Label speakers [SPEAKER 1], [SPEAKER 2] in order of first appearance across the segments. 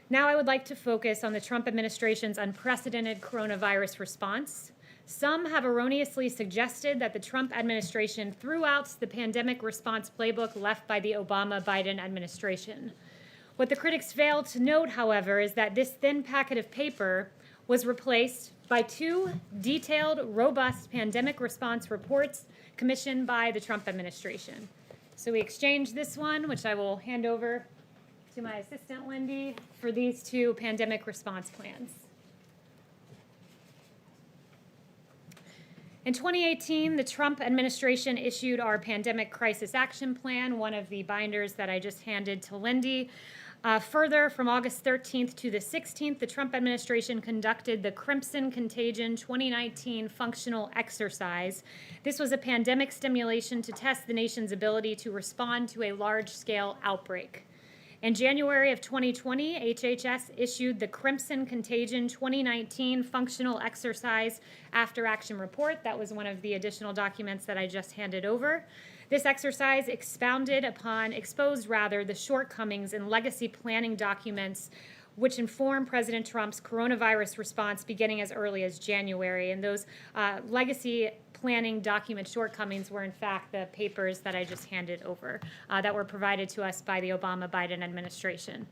[SPEAKER 1] Now I would like to focus on the Trump administration's unprecedented coronavirus response. Some have erroneously suggested that the Trump administration threw out the pandemic response playbook left by the Obama-Biden administration. What the critics fail to note, however, is that this thin packet of paper was replaced by two detailed, robust pandemic response reports commissioned by the Trump administration. So we exchanged this one, which I will hand over to my assistant, Lindy, for these two pandemic response plans. In 2018, the Trump administration issued our Pandemic Crisis Action Plan, one of the binders that I just handed to Lindy. Further, from August 13th to the 16th, the Trump administration conducted the Crimson Contagion 2019 Functional Exercise. This was a pandemic simulation to test the nation's ability to respond to a large-scale outbreak. In January of 2020, HHS issued the Crimson Contagion 2019 Functional Exercise After Action Report. That was one of the additional documents that I just handed over. This exercise exposed the shortcomings in legacy planning documents which inform President Trump's coronavirus response beginning as early as January. And those legacy planning document shortcomings were in fact the papers that I just handed over that were provided to us by the Obama-Biden administration.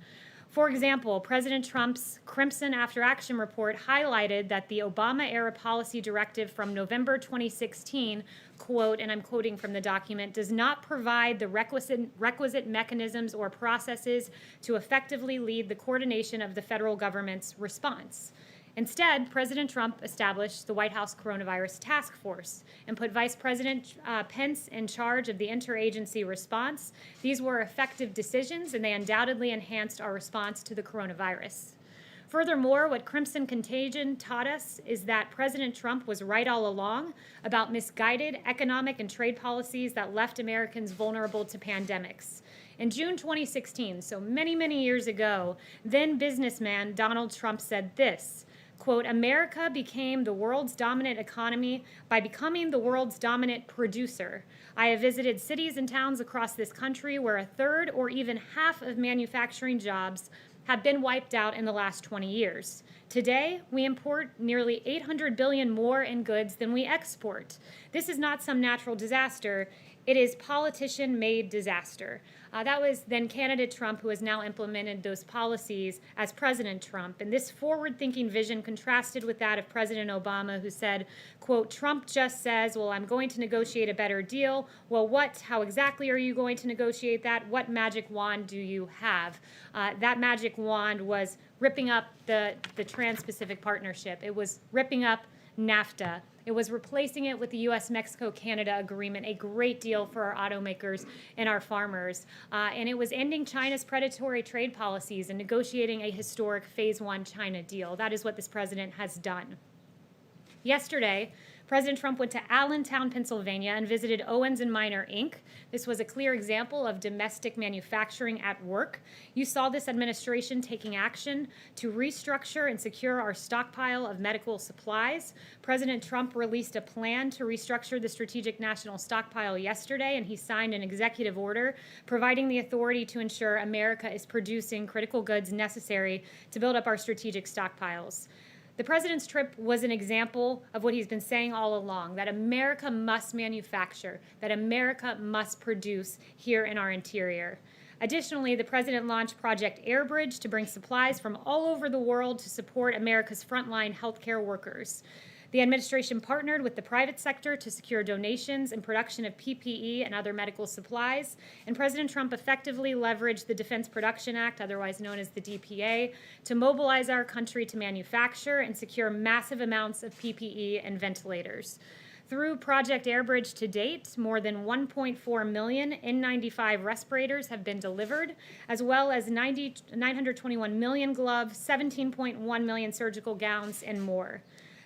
[SPEAKER 1] For example, President Trump's Crimson After Action report highlighted that the Obama-era policy directive from November 2016, quote, and I'm quoting from the document, does not provide the requisite mechanisms or processes to effectively lead the coordination of the federal government's response. Instead, President Trump established the White House Coronavirus Task Force and put Vice President Pence in charge of the interagency response. These were effective decisions, and they undoubtedly enhanced our response to the coronavirus. Furthermore, what Crimson Contagion taught us is that President Trump was right all along about misguided economic and trade policies that left Americans vulnerable to pandemics. In June 2016, so many years ago, then businessman Donald Trump said this, quote, America became the world's dominant economy by becoming the world's dominant producer. I have visited cities and towns across this country where a third or even half of manufacturing jobs have been wiped out in the last 20 years. Today, we import nearly 800 billion more in goods than we export. This is not some natural disaster. It is politician-made disaster. That was then candidate Trump, who has now implemented those policies as President Trump. And this forward-thinking vision contrasted with that of President Obama, who said, quote, Trump just says, well, I'm going to negotiate a better deal. Well, how exactly are you going to negotiate that? What magic wand do you have? That magic wand was ripping up the Trans-Pacific Partnership. It was ripping up NAFTA. It was replacing it with the U.S.-Mexico-Canada agreement, a great deal for our automakers and our farmers. And it was ending China's predatory trade policies and negotiating a historic Phase 1 China deal. That is what this president has done. Yesterday, President Trump went to Allentown, Pennsylvania, and visited Owens & Minor, Inc. This was a clear example of domestic manufacturing at work. You saw this administration taking action to restructure and secure our stockpile of medical supplies. President Trump released a plan to restructure the Strategic National Stockpile yesterday, and he signed an executive order providing the authority to ensure America is producing critical goods necessary to build up our strategic stockpiles. The president's trip was an example of what he's been saying all along, that America must manufacture, that America must produce here in our interior. Additionally, the president launched Project Airbridge to bring supplies from all over the world to support America's frontline healthcare workers. The administration partnered with the private sector to secure donations and production of PPE and other medical supplies, and President Trump effectively leveraged the Defense Production Act, otherwise known as the DPA, to mobilize our country to manufacture and secure massive amounts of PPE and ventilators. Through Project Airbridge to date, more than 1.4 million N95 respirators have been delivered, as well as 921 million gloves, 17.1 million surgical gowns, and more.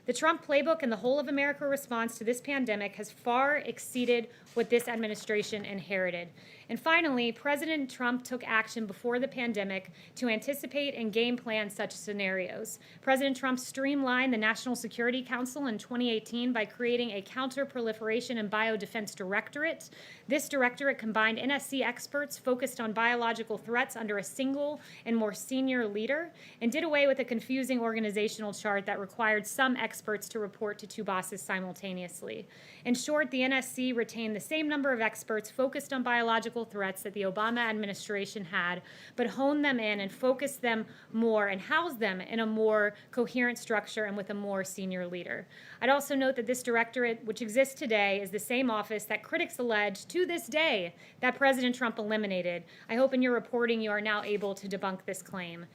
[SPEAKER 1] The Trump playbook and the whole of America response to this pandemic has far exceeded what this administration inherited. And finally, President Trump took action before the pandemic to anticipate and game plan such scenarios. President Trump streamlined the National Security Council in 2018 by creating a Counter-Proliferation and Biodefense Directorate. This directorate combined NSC experts focused on biological threats under a single and more senior leader, and did away with a confusing organizational chart that required some experts to report to two bosses simultaneously. In short, the NSC retained the same number of experts focused on biological threats that the Obama administration had, but honed them in and focused them more and housed them in a more coherent structure and with a more senior leader. I'd also note that this directorate, which exists today, is the same office that critics allege to this day that President Trump eliminated. I hope in your reporting you are now able to debunk this claim.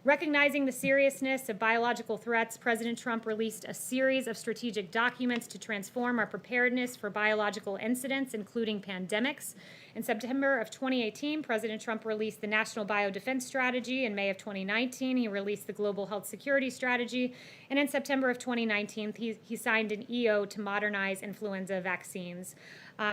[SPEAKER 1] Recognizing the seriousness of biological threats, President Trump released a series of strategic documents to transform our preparedness for biological incidents, including pandemics. In September of 2018, President Trump released the National Biodefense Strategy. In May of 2019, he released the Global Health Security Strategy. And in September of 2019, he signed an EO to modernize influenza vaccines.